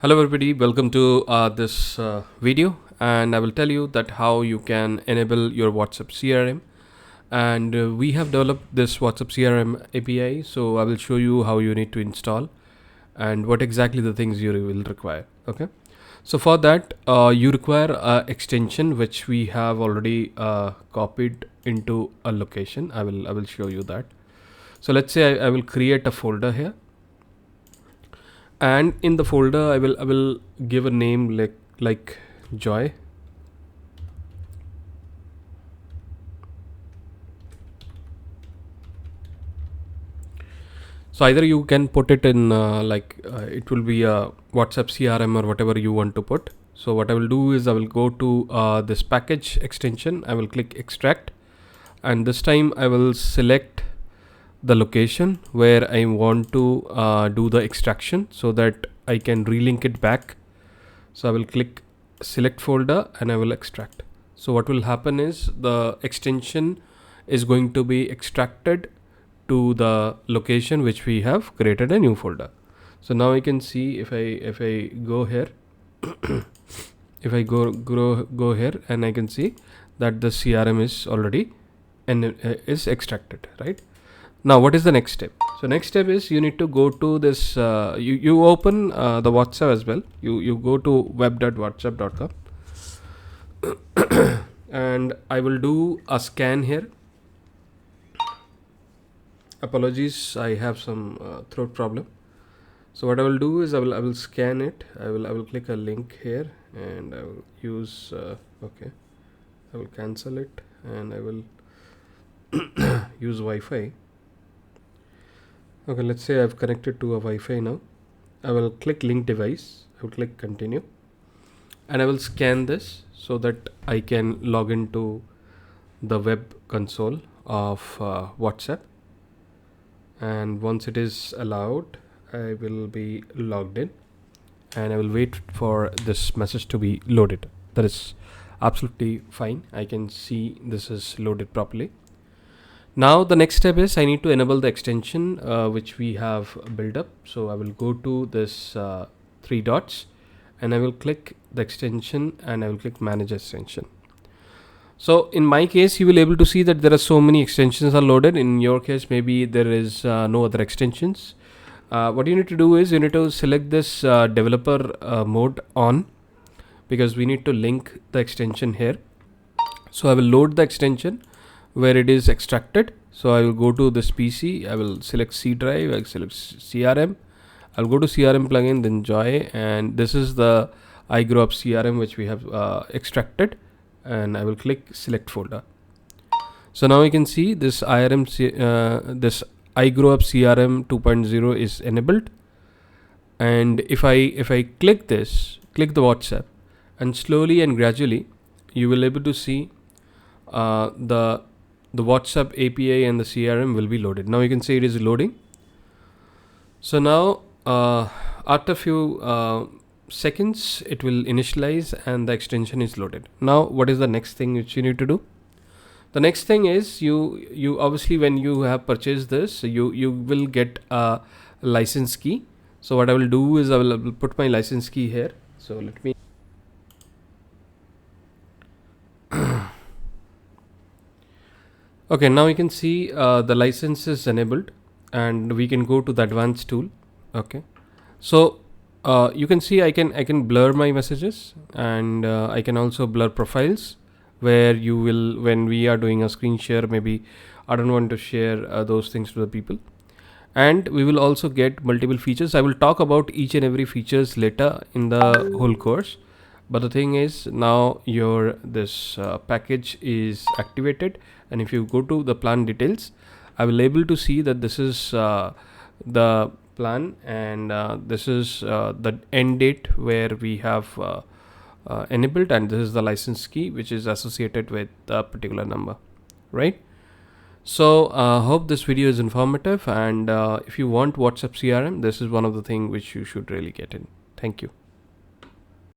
Hello everybody, welcome to this video, and I will tell you that how you can enable your WhatsApp CRM. And we have developed this WhatsApp CRM API, so I will show you how you need to install and what exactly the things you will require. Okay, so for that you require an extension which we have already copied into a location. I will show you that. So let's say I will create a folder here, and in the folder I will give a name like joy. So either you can put it in it will be a WhatsApp CRM or whatever you want to put. So what I will do is I will go to this package extension, I will click extract, and this time I will select the location where I want to do the extraction so that I can relink it back. So I will click select folder and I will extract. So what will happen is the extension is going to be extracted to the location which we have created a new folder. So now I can see if I go here if I go here, and I can see that the CRM is already is extracted, right? Now what is the next step? So next step is you need to go to this you open the WhatsApp as well. You go to web.whatsapp.com and I will do a scan here. Apologies, I have some throat problem. So what I will do is I will scan it. I will click a link here and I will use okay, I will cancel it and I will use Wi-Fi. Okay, let's say I've connected to a Wi-Fi now. I will click link device, I will click continue, and I will scan this so that I can log into the web console of WhatsApp. And once it is allowed, I will be logged in and I will wait for this message to be loaded. That is absolutely fine. I can see this is loaded properly. Now the next step is I need to enable the extension which we have built up. So I will go to this three dots and I will click the extension and I will click manage extension. So in my case, you will able to see that there are so many extensions are loaded. In your case, maybe there is no other extensions. What you need to do is you need to select this developer mode on, because we need to link the extension here. So I will load the extension where it is extracted. So I will go to this PC, I will select C drive, I will select CRM, I'll go to CRM plugin, then joy, and this is the iGrowUp CRM which we have extracted, and I will click select folder. So now you can see this this iGrowUp CRM 2.0 is enabled, and if I click the WhatsApp, and slowly and gradually you will able to see the WhatsApp API and the CRM will be loaded. Now you can see it is loading. So now after few seconds it will initialize and the extension is loaded. Now what is the next thing which you need to do? The next thing is you obviously, when you have purchased this, you will get a license key. So what I will do is I will put my license key here. So let me okay, now you can see the license is enabled and we can go to the advanced tool. Okay, so you can see I can blur my messages, and I can also blur profiles, where you will, when we are doing a screen share, maybe I don't want to share those things to the people. And we will also get multiple features. I will talk about each and every features later in the whole course. But the thing is, now your this package is activated, and if you go to the plan details, I will able to see that this is the plan, and this is the end date where we have enabled, and this is the license key which is associated with a particular number, right? So hope this video is informative, and if you want WhatsApp CRM, this is one of the things which you should really get in. Thank you.